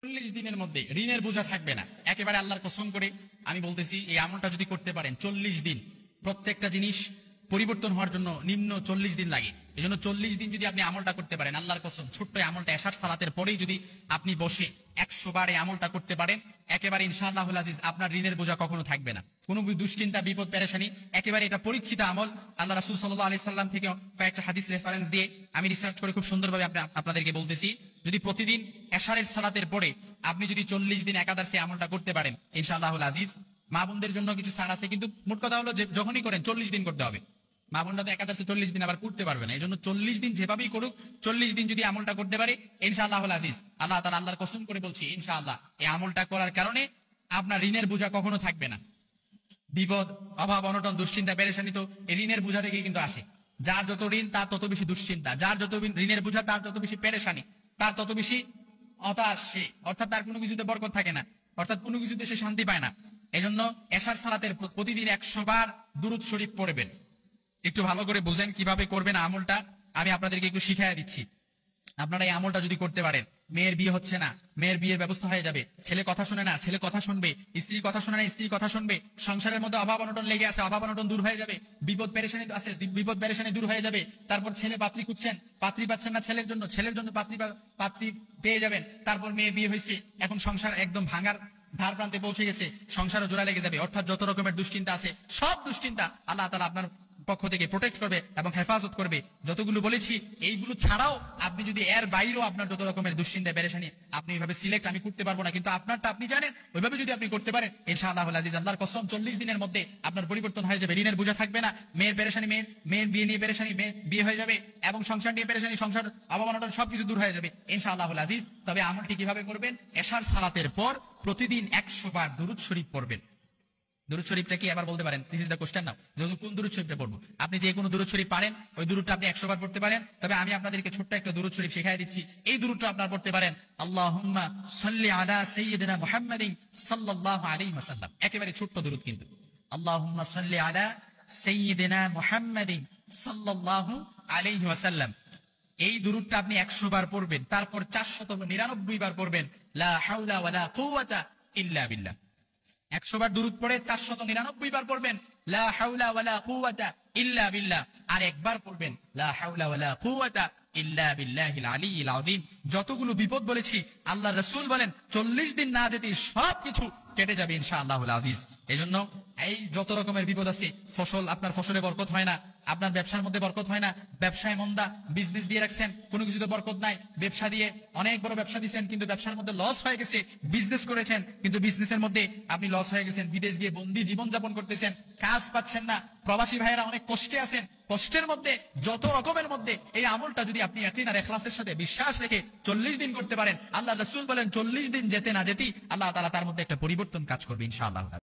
40 দিনের মধ্যে ঋণের বোঝা থাকবে না। একেবারে আল্লাহর কসম করে আমি বলতেছি, এই আমলটা যদি করতে পারেন 40 দিন, প্রত্যেকটা জিনিস পরিবর্তন হওয়ার জন্য নিম্ন 40 দিন লাগে। এই জন্য 40 দিন যদি আপনি আমলটা করতে পারেন, আল্লাহর কসম, ছোট্ট আমলটা এশার সালাতের পরেই যদি আপনি বসে 100 বার এই আমলটা করতে পারেন, একেবারে ইনশাআল্লাহুল আজিজ আপনার ঋণের বোঝা কখনো থাকবে না। কোনো দুশ্চিন্তা, বিপদ, পেরেশানি, একেবারে এটা পরীক্ষিত আমল। আল্লাহ রাসূল সাল্লাল্লাহু আলাইহি সাল্লাম থেকে কয়েকটা হাদিস রেফারেন্স দিয়ে আমি রিসার্চ করে খুব সুন্দরভাবে আপনাদেরকে বলতেছি। যদি প্রতিদিন এশারের সালাতের পরে আপনি যদি 40 দিন একাধারে সেই আমলটা করতে পারেন, ইনশাআল্লাহুল আজিজ, মা বোনদের জন্য কিছু ছাড় আছে, কিন্তু মোট কথা হলো যে যখনই করেন 40 দিন করতে হবে। মা বোনরা তো একাধারে 40 দিন আবার করতে পারবে না। এই জন্য 40 দিন যেভাবেই করুক, 40 দিন যদি আমলটা করতে পারে, ইনশাআল্লাহুল আজিজ, আল্লাহ তাআলা, আল্লাহর কসম করে বলছি, ইনশাআল্লাহ এই আমলটা করার কারণে আপনার ঋণের বোঝা কখনো থাকবে না। বিপদ, অভাব, অনটন, দুশ্চিন্তা, পেরেশানি তো এই ঋণের বোঝা থেকেই কিন্তু আসে। যার যত ঋণ তার তত বেশি দুশ্চিন্তা, যার যত ঋণের বোঝা তার তত বেশি পেরেশানি, তার তত বেশি হতাশ সে, অর্থাৎ তার কোনো কিছুতে বরকত থাকে না, অর্থাৎ কোনো কিছুতে সে শান্তি পায় না। এই জন্য এশার সালাতের প্রতিদিন 100 বার দুরূদ শরীফ পড়বেন। একটু ভালো করে বুঝেন কিভাবে করবেন আমলটা, আমি আপনাদেরকে একটু শিখিয়ে দিচ্ছি। আপনারা এই আমলটা যদি করতে পারেন, মেয়ের বিয়ে হচ্ছে না, মেয়ের বিয়ের ব্যবস্থা হয়ে যাবে। ছেলে কথা শুনে না, ছেলে কথা শুনবে। স্ত্রী কথা শুনে না, স্ত্রী কথা শুনবে। সংসারের মধ্যে অভাব অনটন লেগে আছে, অভাব অনটন দূর হয়ে যাবে। বিপদ পেরেশানি আছে, বিপদ পেরেশানি দূর হয়ে যাবে। তারপর ছেলে পাত্রী খুঁজছেন, পাত্রী পাচ্ছেন না, ছেলের জন্য পাত্রী পেয়ে যাবেন। তারপর মেয়ে বিয়ে হয়েছে, এখন সংসার একদম ভাঙার ধার প্রান্তে পৌঁছে গেছে, সংসারও জোড়া লেগে যাবে। অর্থাৎ যত রকমের দুশ্চিন্তা আছে, সব দুশ্চিন্তা আল্লাহ তাআলা আপনার পক্ষ থেকে প্রোটেক্ট করবে এবং হেফাজত করবে। যতগুলো বলেছি এইগুলো ছাড়াও আপনি যদি এর বাইরেও আপনার যত রকমের দুশ্চিন্তা, পেরেশানি, আপনি এইভাবে সিলেক্ট আমি করতে পারবো না, কিন্তু আপনারটা আপনি জানেন, ওইভাবে যদি আপনি করতে পারেন, ইনশাআল্লাহুল আজিজ, আল্লাহর কসম, 40 দিনের মধ্যে আপনার পরিবর্তন হয়ে যাবে। ঋণের বোঝা থাকবে না, মেয়ের পেরেশানি, মেয়ের বিয়ে নিয়ে পেরেশানি, বিয়ে হয়ে যাবে, এবং সংসার নিয়ে পেরেশানি, সংসার অভাব অনটন সবকিছু দূর হয়ে যাবে ইনশাআল্লাহুল আজিজ। তবে আমলটি কিভাবে করবেন? এশার সালাতের পর প্রতিদিন 100 বার দুরূদ শরীফ পড়বেন। দুরূদ শরীফটা কি আবার বলতে পারেন? দিস ইজ দ্য কোশ্চেন নাও, যে কোন দুরূদ শরীফটা পড়বো? আপনি যে কোনো দুরূদ শরীফ পারেন, ওই দুরূদটা আপনি 100 বার পড়তে পারেন। তবে আমি আপনাদেরকে ছোট্ট একটা দুরূদ শরীফ শিখিয়ে দিচ্ছি। এই দুরূদটা আপনারা পড়তে পারেন, আল্লাহুম্মা সাল্লি আলা সাইয়্যিদিনা মুহাম্মাদিন সাল্লাল্লাহু আলাইহি ওয়াসাল্লাম। একেবারে ছোট্ট দুরূদ কিন্তু, আল্লাহুম্মা সাল্লি আলা সাইয়্যিদিনা মুহাম্মাদিন সাল্লাল্লাহু আলাইহি ওয়াসাল্লাম। এই দুরূদটা আপনি 100 বার পড়বেন, তারপর 499 বার পড়বেন, লা হাওলা ওয়ালা কুওয়াতা ইল্লা বিল্লাহ। 100 বার দুরূদ পড়ে 499 বার পড়বেন, লা হাওলা ওয়ালা কুওয়াতা ইল্লা বিল্লাহ। আর একবার পড়বেন, লা হাওলা ওয়ালা কুওয়াতা ইল্লা বিল্লাহিল আলিয়্যিল আযীম। যতগুলো বিপদ বলেছি, আল্লাহর রাসূল বলেন 40 দিন না যেতে সবকিছু কেটে যাবে ইনশাআল্লাহুল আজিজ। এজন্য এই যত রকমের বিপদ আছে, আপনার ফসলে বরকত হয় না, আপনার ব্যবসার মধ্যে বরকত হয় না, ব্যবসায় মন্দা, বিজনেস দিয়ে রাখছেন, কোনো কিছুতে বরকত নাই, ব্যবসা দিয়ে অনেক বড় ব্যবসা দিয়েছেন কিন্তু ব্যবসার মধ্যে লস হয়ে গেছে, বিজনেস করেছেন কিন্তু বিজনেসের মধ্যে আপনি লস হয়ে গেছেন, বিদেশ গিয়ে বন্দি জীবন যাপন করতেছেন, কাজ পাচ্ছেন না, প্রবাসী ভাইয়েরা অনেক কষ্টে আছেন, কষ্টের মধ্যে, যত রকমের মধ্যে এই আমলটা যদি আপনি ইয়াকিন আর ইখলাসের সাথে বিশ্বাস রেখে 40 দিন করতে পারেন, আল্লাহ রাসূল বলেন 40 দিন যেতে না যেতেই আল্লাহ তাআলা তার মধ্যে একটা পরিবর্তন কাজ করবে ইনশাআল্লাহ।